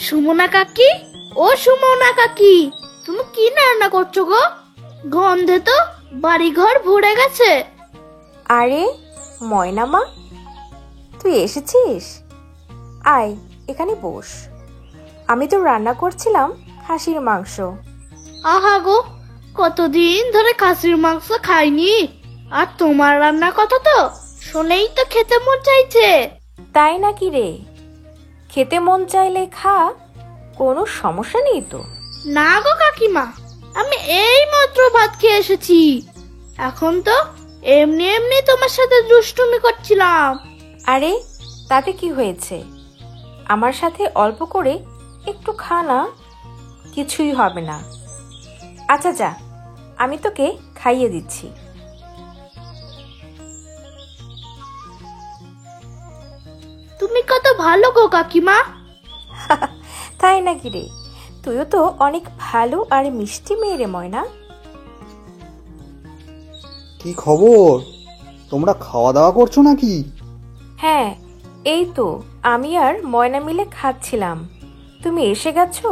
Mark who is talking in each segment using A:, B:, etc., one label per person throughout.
A: সুমনা কাকি, ও সুমনা কাকি, তুমি কি রান্না করছো গো? গন্ধে তো বাড়িঘর ভরে গেছে।
B: আরে ময়না মা, তুই এসেছিস? আয় এখানে বস। আমি তো রান্না করছিলাম খাসির মাংস।
A: আহা গো, কতদিন ধরে খাসির মাংস খাইনি। আর তোমার রান্নার কথা তো শুনেই তো খেতে মন চাইছে।
B: তাই নাকি রে? খেতে মন চাইলে খা, কোনো সমস্যা নেই তো।
A: না গো কাকিমা, আমি এই মাত্র ভাত খেয়ে এসেছি। এখন তো এমনি এমনি তোমার সাথে দুষ্টুমি করছিলাম।
B: আরে তাতে কি হয়েছে? আমার সাথে অল্প করে একটু খা না, কিছুই হবে না। আচ্ছা যা, আমি তোকে খাইয়ে দিচ্ছি।
A: তুমি কত ভালো গো কাকিমা।
B: তাই নাকি রে? তুইও তো অনেক ভালো আর মিষ্টি মেয়ে রে ময়না।
C: কি খবর? তোমরা খাওয়া দাওয়া করছো নাকি?
B: হ্যাঁ, এই তো আমি আর ময়না মিলে খাচ্ছিলাম। তুমি এসে গেছো?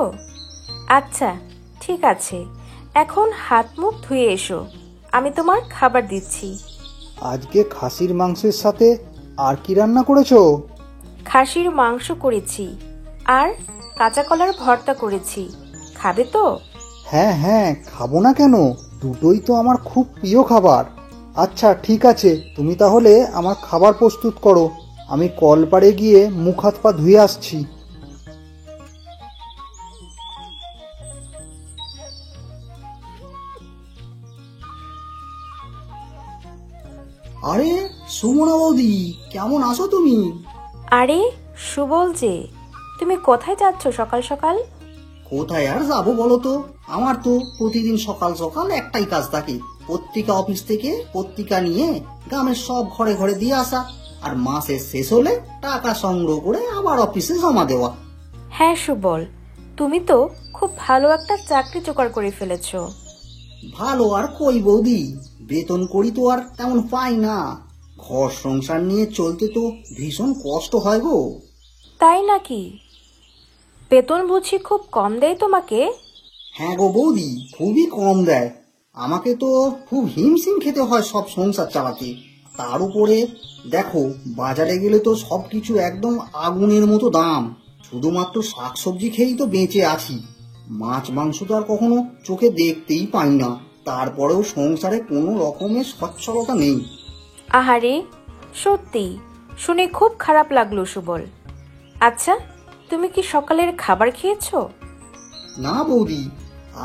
B: আচ্ছা ঠিক আছে, এখন হাত মুখ ধুয়ে এসো, আমি তোমার খাবার দিচ্ছি।
C: আজকে খাসির মাংসের সাথে আর কি রান্না করেছো?
B: খাসির মাংস করেছি আর কাঁচা কলার ভর্তা করেছি। খাবে তো?
C: হ্যাঁ হ্যাঁ, খাবো না কেন, দুটোই তো আমার খুব প্রিয় খাবার। আচ্ছা ঠিক আছে, তুমি তাহলে আমার খাবার প্রস্তুত করো, আমি কলপাড়ে গিয়ে মুখ হাত পা ধুয়ে আসছি।
D: আরে সুমনা বৌদি, কেমন আছো তুমি?
B: আরে সুবল যে, তুমি কোথায় যাচ্ছ সকাল সকাল?
D: কোথায় আর যাবো বলো তো, আমার তো প্রতিদিন সকাল সকাল একটাই কাজ থাকে, পত্রিকা অফিস থেকে পত্রিকা নিয়ে গ্রামের সব ঘরে ঘরে দিয়ে আসা, আর মাসের শেষ হলে টাকা সংগ্রহ করে আবার অফিসে জমা দেওয়া।
B: হ্যাঁ সুবল, তুমি তো খুব ভালো একটা চাকরি জোগাড় করে ফেলেছো।
D: ভালো আর কই বৌদি, বেতন করি তো আর তেমন পাই না, ঘর সংসার নিয়ে চলতে তো ভীষণ কষ্ট হয় গো।
B: তাই নাকি? বেতন বুঝি খুব কম দেয় তোমাকে?
D: হ্যাঁ গো বৌদি, খুবই কম দেয়, আমাকে তো খুব হিমশিম খেতে হয় সব সংসার চালাতে। তার উপরে দেখো, বাজারে গেলে তো সবকিছু একদম আগুনের মতো দাম, শুধুমাত্র শাকসবজি খেয়েই তো বেঁচে আছি, মাছ মাংস তো আর কখনো চোখে দেখতেই পাই না, তারপরেও সংসারে কোনো রকমের সচ্ছলতা নেই।
B: আহারে, সত্যি শুনে খুব খারাপ লাগলো সুবল। আচ্ছা, তুমি কি সকালের খাবার খেয়েছো?
D: না বৌদি,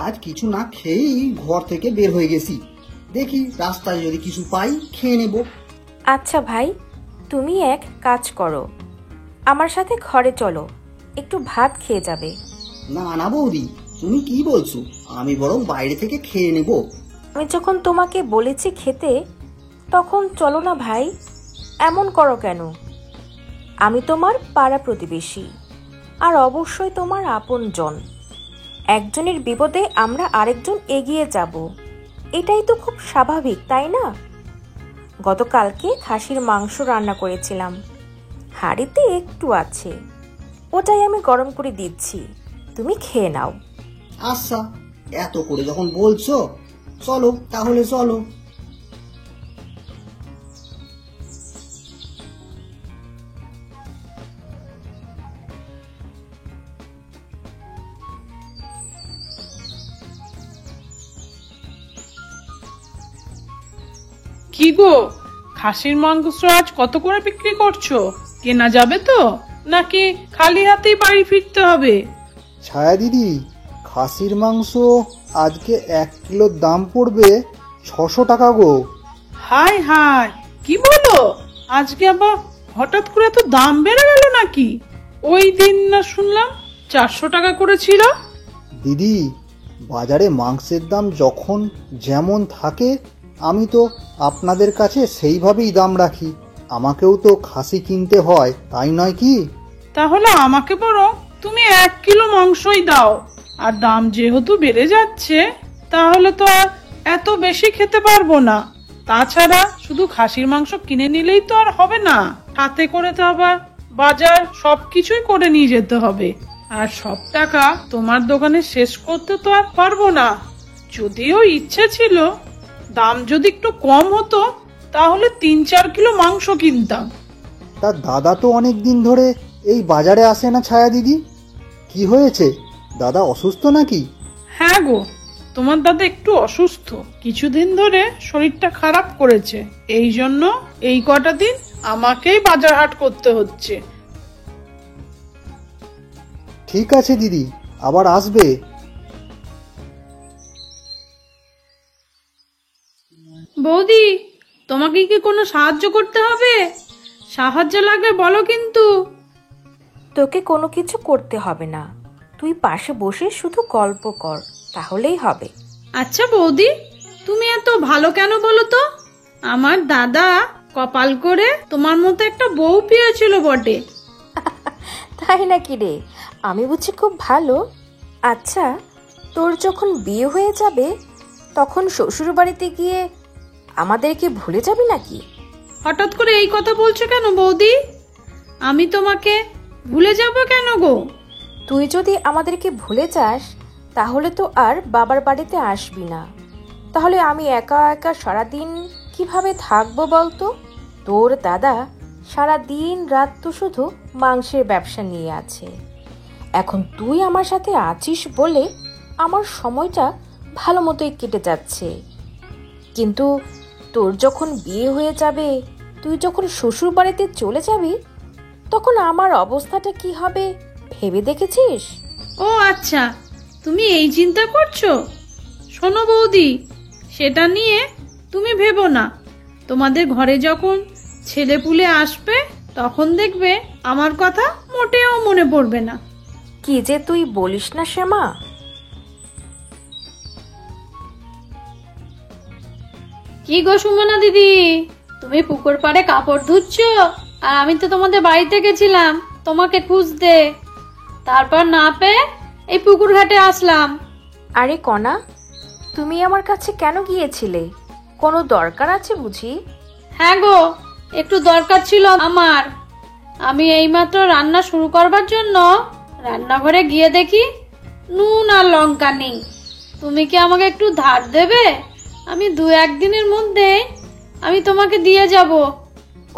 D: আজ কিছু না খেয়েই ঘর থেকে বের হয়ে গেছি, দেখি রাস্তায় যদি কিছু পাই খেয়ে নেব।
B: আচ্ছা ভাই, তুমি এক কাজ করো, আমার সাথে ঘরে চলো, একটু ভাত খেয়ে যাবে।
D: না না বৌদি, তুমি কি বলছো, আমি বরং বাইরে থেকে খেয়ে নেব।
B: আমি যখন তোমাকে বলেছি খেতে, তখন চলো না ভাই, এমন করো কেন? আমি তোমার পাড়া প্রতিবেশী, আর অবশ্যই তোমার আপনজন। একজনের বিপদে আমরা আরেকজন এগিয়ে যাব, এটাই তো খুব স্বাভাবিক, তাই না? গতকালকে খাসির মাংস রান্না করেছিলাম, হাঁড়িতে একটু আছে, ওটাই আমি গরম করে দিচ্ছি, তুমি খেয়ে নাও।
D: আচ্ছা, এত করে যখন বলছো, চলো তাহলে চলো।
E: কি গো, খাসির মাংস আজ কত করে বিক্রি করছো? কেনা যাবে তো, নাকি খালি হাতেই বাড়ি ফিরতে হবে?
C: ছায়া দিদি, খাসির মাংস আজকে 1 কিলোর দাম পড়বে 600 টাকা গো।
E: হায় হায়, কি বলো? আজকে আবার হঠাৎ করে তো দাম বেড়ে গেল নাকি? ওই দিন না শুনলাম 400 টাকা করেছিল।
C: দিদি, বাজারে মাংসের দাম যখন যেমন থাকে, আমি তো আপনাদের কাছে সেইভাবেই দাম রাখি, আমাকেও তো খাসি কিনতে হয়, তাই নয় কি?
E: তাহলে আমাকে বরং তুমি 1 কিলো মাংসই দাও। আর দাম যেহেতু বেড়ে যাচ্ছে, তাহলে তো আর এত বেশি খেতে পারবো না। তাছাড়া শুধু খাসির মাংস কিনে নিলেই তো আর হবে না, সাথে করে তো আবার বাজার সবকিছুই করে নিয়ে যেতে হবে। আর সব টাকা তোমার দোকানে শেষ করতে তো আর পারবো না। যদিও ইচ্ছে ছিল দাম যদি একটু কম হতো তাহলে 3-4 কিলো মাংস কিনতাম।
C: তা দাদা তো অনেক দিন ধরে এই বাজারে আসে না ছায়া দিদি, কি হয়েছে? দাদা অসুস্থ নাকি?
E: হ্যাঁ গো, তোমার দাদা একটু অসুস্থ, কিছুদিন ধরে শরীরটা খারাপ করেছে, এই জন্য এই কটা দিন আমাকেই বাজার হাট করতে হচ্ছে।
C: ঠিক আছে দিদি, আবার আসবে।
A: বৌদি, তোমাকে কি কোনো সাহায্য করতে হবে? সাহায্য লাগবে বলো কিন্তু।
B: তোকে কোনো কিছু করতে হবে না, তুই পাশে বসে শুধু গল্প কর, তাহলেই হবে।
A: আচ্ছা বৌদি, তুমি এত ভালো কেন বলো তো? আমার দাদা কপাল করে তোমার মতো একটা বউ পেয়েছিল বটে।
B: তাই নাকি রে? আমি বুঝি খুব ভালো। আচ্ছা, তোর যখন বিয়ে হয়ে যাবে তখন শ্বশুর বাড়িতে গিয়ে আমাদেরকে ভুলে যাবি নাকি?
A: হঠাৎ করে এই কথা বলছো কেন বৌদি? আমি তোমাকে ভুলে যাব কেন গো?
B: তুই যদি আমাদেরকে ভুলে যাস তাহলে তো আর বাবার বাড়িতে আসবি না। তাহলে আমি একা একা সারাদিন কিভাবে থাকবো বলতো? তোর দাদা সারা দিন রাত তো শুধু মাংসের ব্যবসা নিয়ে আছে। এখন তুই আমার সাথে আছিস বলে আমার সময়টা ভালো মতোই কেটে যাচ্ছে। কিন্তু তোর যখন বিয়ে হয়ে যাবে, তুই যখন শ্বশুর বাড়িতে চলে যাবি, তখন আমার অবস্থাটা কি হবে ভেবে দেখেছিস?
A: ও আচ্ছা, তুমি এই চিন্তা করছো? শোনো বৌদি, সেটা নিয়ে তুমি ভেবো না। তোমাদের ঘরে যখন ছেলেপুলে আসবে তখন দেখবে আমার কথা মোটেও মনে পড়বে না।
B: কি যে তুই বলিস না শ্যামা।
A: কি গো সুমনা দিদি, তুমি পুকুর পাড়ে কাপড় ধুচ্ছ আর আমি তো তোমাদের বাড়িতে গেছিলাম তোমাকে খুঁজতে, তারপর না পেয়ে এই পুকুর ঘাটে আসলাম।
B: আরে কণা, তুমি আমার কাছে কেন গিয়েছিলে? কোনো দরকার আছে বুঝি?
A: হ্যাঁ গো, একটু দরকার ছিল আমার। আমি এইমাত্র রান্না শুরু করবার জন্য রান্নাঘরে গিয়ে দেখি নুন আর লঙ্কা নেই। তুমি কি আমাকে একটু ধার দেবে? আমি 2-1 দিনের মধ্যে আমি তোমাকে দিয়ে যাব।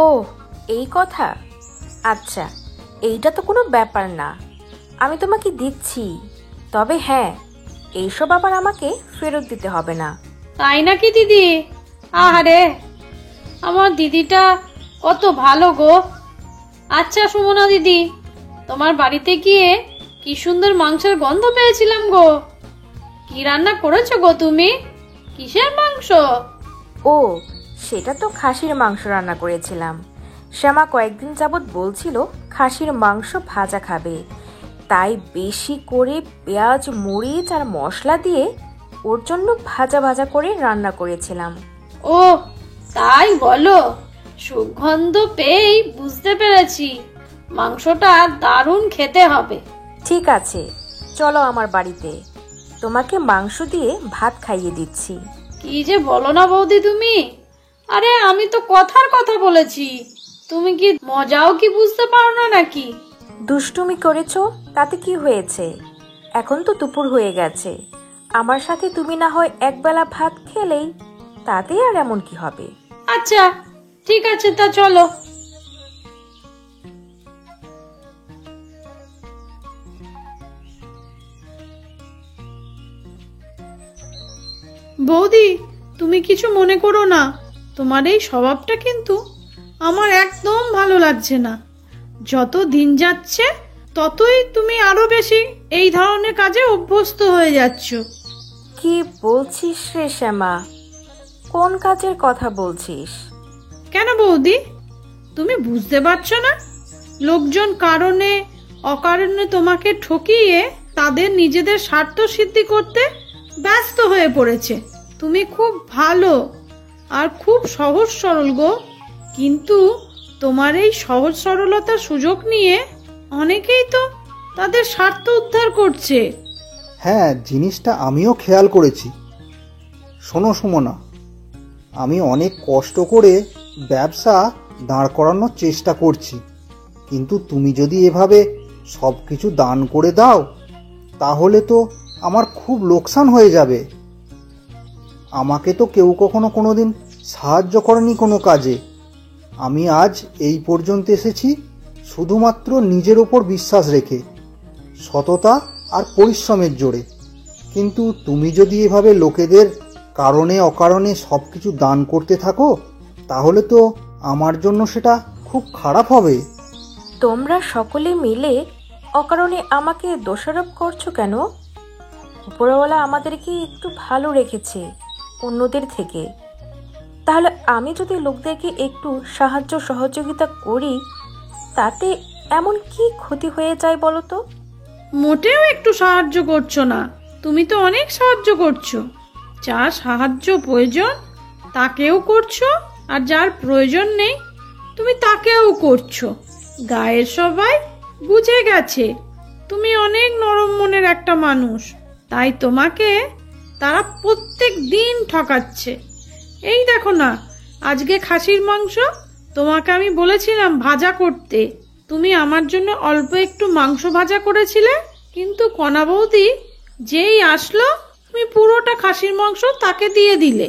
B: ও, এই কথা। আচ্ছা, এইটা তো কোনো ব্যাপার না, আমি তোমাকে দিচ্ছি। তবে হ্যাঁ, এইসব আবার আমাকে ফেরত দিতে হবে না।
A: তাই নাকি দিদি? আহারে, আমার দিদিটা কত ভালো গো। আচ্ছা সুমনা দিদি, তোমার বাড়িতে গিয়ে কি সুন্দর মাংসের গন্ধ পেয়েছিলাম গো। কি রান্না করেছো গো তুমি? কিসের মাংস?
B: ও, সেটা তো খাসির মাংস রান্না করেছিলাম। শ্যামা কয়েকদিন যাবৎ বলছিল খাসির মাংস ভাজা খাবে, তাই বেশি করে পেঁয়াজ, মরিচ আর মশলা দিয়ে ওর জন্য ভাজা ভাজা করে রান্না করেছিলাম।
A: ও তাই বলো? সুগন্ধ পেয়েই বুঝতে পেরেছি মাংসটা দারুণ খেতে হবে।
B: ঠিক আছে, চলো আমার বাড়িতে, তোমাকে মাংস দিয়ে ভাত খাইয়ে দিচ্ছি।
A: কি যে বলো না বৌদি তুমি। আরে আমি তো কথার কথা বলেছি, তুমি কি মজাও কি বুঝতে পারো না নাকি?
B: দুষ্টুমি করেছো তাতে কি হয়েছে? এখন তো দুপুর হয়ে গেছে, আমার সাথে তুমি না হয় একবেলা ভাত খেলেই, তাতে আর এমন কি হবে?
A: আচ্ছা ঠিক আছে, তা চলো। বৌদি, তুমি কিছু মনে করো না, তোমার এই স্বভাবটা কিন্তু আমার একদম ভালো লাগছে না। যত দিন যাচ্ছে ততই তুমি আরো বেশি এই ধরনের কাজে অভ্যস্ত হয়ে যাচ্ছ।
B: কি বলছিস রে শ্যামা? কোন কাজের কথা বলছিস?
A: কেন বৌদি, তুমি বুঝতে পারছো না? লোকজন কারণে অকারণে তোমাকে ঠকিয়ে তাদের নিজেদের স্বার্থ সিদ্ধি করতে ব্যস্ত হয়ে পড়েছে। তুমি খুব ভালো আর খুব সহজ সরল গো, কিন্তু তোমার এই সহজ সরলতার সুযোগ নিয়ে অনেকেই তো তাদের স্বার্থ উদ্ধার করছে।
C: হ্যাঁ, জিনিসটা আমিও খেয়াল করেছি। শোনো সুমনা, আমি অনেক কষ্ট করে ব্যবসা দাঁড় করানোর চেষ্টা করছি, কিন্তু তুমি যদি এভাবে সব কিছু দান করে দাও, তাহলে তো আমার খুব লোকসান হয়ে যাবে। আমাকে তো কেউ কখনো কোনোদিন সাহায্য করেনি কোনো কাজে। আমি আজ এই পর্যন্ত এসেছি শুধুমাত্র নিজের ওপর বিশ্বাস রেখে, সততা আর পরিশ্রমের জোরে। কিন্তু তুমি যদি এভাবে লোকেদের কারণে অকারণে সব কিছু দান করতে থাকো, তাহলে তো আমার জন্য সেটা খুব খারাপ হবে।
B: তোমরা সকলে মিলে অকারণে আমাকে দোষারোপ করছো কেন? উপরওয়ালা আমাদেরকে একটু ভালো রেখেছে অন্যদের থেকে। তাহলে আমি যদি লোকদেরকে একটু সাহায্য সহযোগিতা করি, তাতে এমন কি ক্ষতি হয়ে যায় বলো তো?
A: মোটেও একটু সাহায্য করছো না, তুমি তো অনেক সাহায্য করছো। যার সাহায্য প্রয়োজন তাকেও করছো, আর যার প্রয়োজন নেই তুমি তাকেও করছো। গায়ের সবাই বুঝে গেছে তুমি অনেক নরম মনের একটা মানুষ, তাই তোমাকে তারা প্রত্যেক দিন ঠকাচ্ছে। এই দেখো না, আজকে খাসির মাংস তোমাকে আমি বলেছিলাম ভাজা করতে, তুমি আমার জন্য অল্প একটু মাংস ভাজা করেছিলে, কিন্তু কণা বৌদি যেই আসলো তুমি পুরোটা খাসির মাংস তাকে দিয়ে দিলে,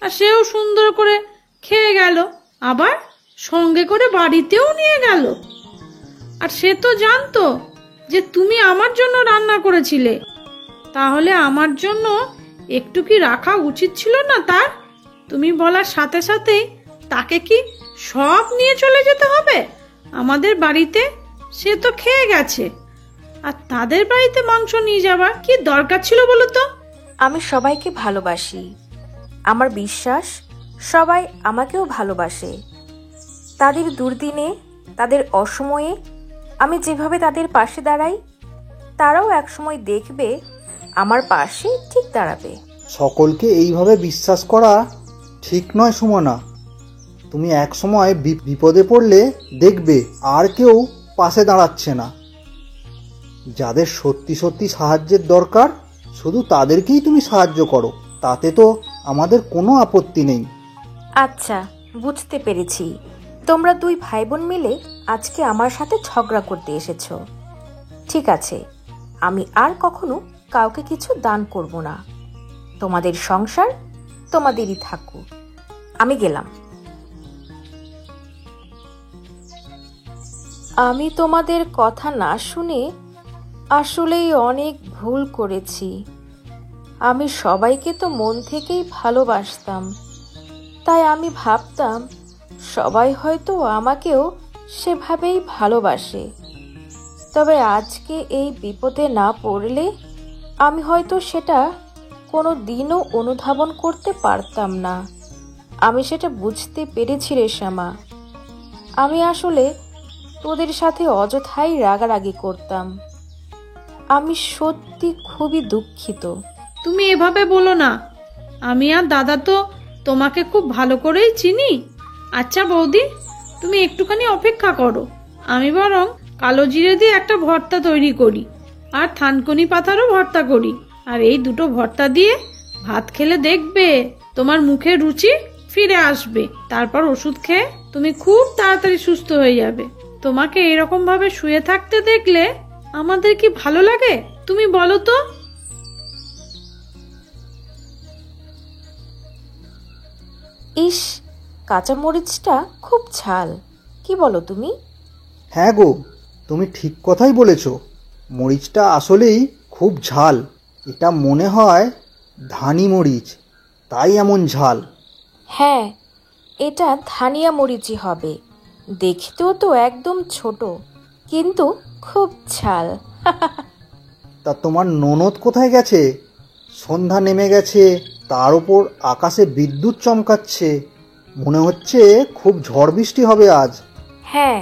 A: আর সেও সুন্দর করে খেয়ে গেল, আবার সঙ্গে করে বাড়িতেও নিয়ে গেল। আর সে তো জানতো যে তুমি আমার জন্য রান্না করেছিলে, তাহলে আমার জন্য একটু কি রাখা উচিত ছিল না তার? তুমি বলার সাথে সাথেই তাকে কি সব নিয়ে চলে যেতে হবে আমাদের বাড়িতে? সে তো খেয়ে গেছে, আর তাদের বাড়িতে মাংস নিয়ে যাবার কি দরকার ছিল বলো তো?
B: আমি সবাইকে ভালোবাসি, আমার বিশ্বাস সবাই আমাকেও ভালোবাসে। তাদের দুর্দিনে, তাদের অসময়ে আমি যেভাবে তাদের পাশে দাঁড়াই, তারাও একসময় দেখবে আমার পাশে ঠিক দাঁড়াবে।
C: সকলকে এইভাবে বিশ্বাস করা ঠিক নয় সুমনা। তুমি এক সময় বিপদে পড়লে দেখবে আর কেউ পাশে দাঁড়াচ্ছে না। যাদের সত্যি সত্যি সাহায্যের দরকার শুধু তাদেরকেই তুমি সাহায্য করো, তাতে তো আমাদের কোনো আপত্তি নেই।
B: আচ্ছা, বুঝতে পেরেছি। তোমরা দুই ভাই বোন মিলে আজকে আমার সাথে ঝগড়া করতে এসেছো। ঠিক আছে, আমি আর কখনো কাউকে কিছু দান করব না। তোমাদের সংসার তোমাদেরই থাকুক, আমি গেলাম। আমি তোমাদের কথা না শুনে আসলেই অনেক ভুল করেছি। আমি সবাইকে তো মন থেকেই ভালোবাসতাম, তাই আমি ভাবতাম সবাই হয়তো আমাকেও সেভাবেই ভালোবাসে। তবে আজকে এই বিপদে না পড়লে আমি হয়তো সেটা কোনো দিনও অনুধাবন করতে পারতাম না। আমি সেটা বুঝতে পেরেছি রে শ্যামা। আমি আসলে তোদের সাথে অযথাই রাগারাগি করতাম। আমি সত্যি খুবই দুঃখিত।
A: তুমি এভাবে বলো না, আমি আর দাদা তো তোমাকে খুব ভালো করেই চিনি। আচ্ছা বৌদি, তুমি একটুখানি অপেক্ষা করো, আমি বরং কালো জিরে দিয়ে একটা ভর্তা তৈরি করি, আর থানকুনি পাতারও ভর্তা করি, আর এই দুটো ভর্তা দিয়ে ভাত খেলে দেখবে তোমার মুখে রুচি ফিরে আসবে। তারপর ওষুধ খেয়ে তুমি খুব তাড়াতাড়ি সুস্থ হয়ে যাবে। তোমাকে এরকম ভাবে শুয়ে থাকতে দেখলে আমাদের কি ভালো লাগে তুমি বলো তো?
B: ইস, কাঁচা মরিচটা খুব ঝাল, কি বলো তুমি?
C: হ্যাঁ গো, তুমি ঠিক কথাই বলেছ। মরিচটা আসলেই খুব ঝাল। এটা মনে হয় ধানি মরিচ, তাই এমন ঝাল।
B: হ্যাঁ, এটা ধানিয়া মরিচই হবে। দেখতেও তো একদম ছোট, কিন্তু খুব ঝাল।
C: তা তোমার ননদ কোথায় গেছে? সন্ধ্যা নেমে গেছে, তার উপর আকাশে বিদ্যুৎ চমকাচ্ছে। মনে হচ্ছে খুব ঝড় বৃষ্টি হবে আজ।
B: হ্যাঁ,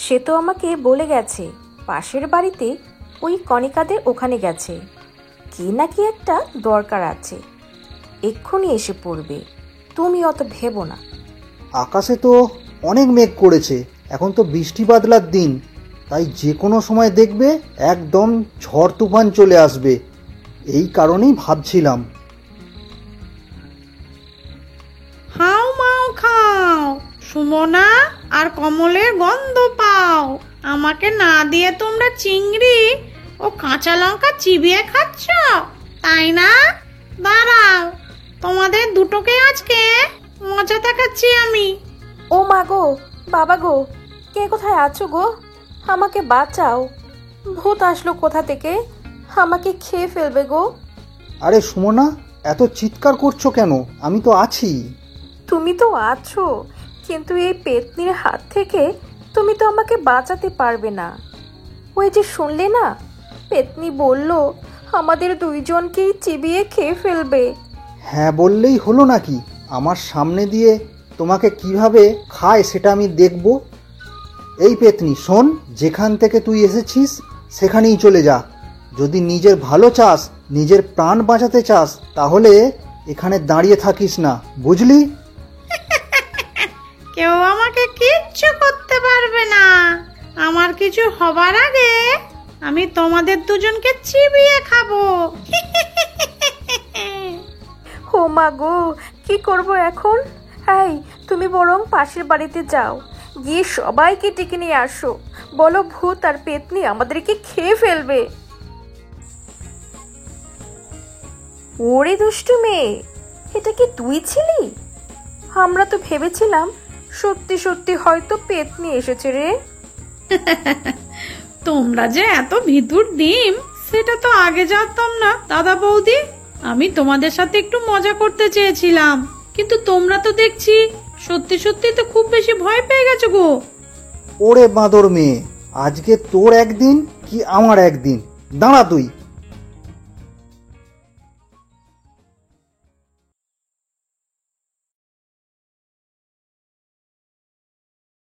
B: সে তো আমাকে বলে গেছে পাশের বাড়িতে ওই কণিকাদের ওখানে গেছে, কি নাকি একটা দরকার আছে, এক্ষুনি এসে পড়বে। তুমি অত ভেবো না।
C: আকাশে তো অনেক মেঘ করেছে, এখন তো বৃষ্টি বাদলার দিন, তাই যে কোনো সময় দেখবে একদম ঝড় তুফান চলে আসবে। এই কারণেই ভাবছিলাম।
A: হাও মাও খাও, সুমনা আর কমলের গন্ধ পাও, আমাকে না দিয়ে তোমরা চিংড়ি ও কাঁচা লঙ্কা চিবিয়ে খাচ্ছ, তাই না? দাঁড়াও, তোমাদের দুটোকে আজকে মজা দেখাচ্ছি আমি।
B: ও মা গো, বাবা গো, কে কোথায় আছো গো? আমাকে বাঁচাও, ভূত আসলো কোথা থেকে, আমাকে খেয়ে ফেলবে গো।
C: আরে সুমনা, এত চিৎকার করছো কেন? আমি তো আছি।
B: তুমি তো আছো, কিন্তু এই পেতনির হাত থেকে তুমি তো আমাকে বাঁচাতে পারবে না। ওই যে শুনলে না, পেতনি বলল আমাদের দুইজনকেই চিবিয়ে খেয়ে ফেলবে।
C: হ্যাঁ বললেই হলো নাকি? আমার সামনে দিয়ে তোমাকে কিভাবে খায় সেটা আমি দেখব। এই পেতনি শোন, যেখান থেকে তুই এসেছিস সেখানেই চলে যা। যদি নিজের ভালো চাস, নিজের প্রাণ বাঁচাতে চাস, তাহলে এখানে দাঁড়িয়ে থাকিস না, বুঝলি?
A: কেউ আমাকে কিচ্ছু করতে পারবে না। আমার কিছু হবার আগে আমি তোমাদের দুজনকে চিবিয়ে খাবো।
B: ও মা গো, কি করব এখন? এই, তুমি বরং পাশের বাড়িতে যাও, গিয়ে সবাইকে ডেকে নিয়ে আসো। বলো ভূত আর পেতনি আমাদেরকে খেয়ে ফেলবে। ওরে দুষ্টু মেয়ে, এটা কি তুই ছিলি? আমরা তো ভেবেছিলাম সত্যি সত্যি হয়তো পেতনি এসেছে রে।
A: তোমরা যে এত ভিতুর ডিম সেটা তো আগে জানতাম না দাদা বৌদি। আমি তোমাদের সাথে একটু মজা করতে চেয়েছিলাম, কিন্তু তোমরা তো দেখছি সত্যি সত্যি তো খুব বেশি ভয় পেয়ে গেছো গো।
C: ওরে বাঁদর মেয়ে, আজকে তোর একদিন কি আমার একদিন। দাঁড়া তুই।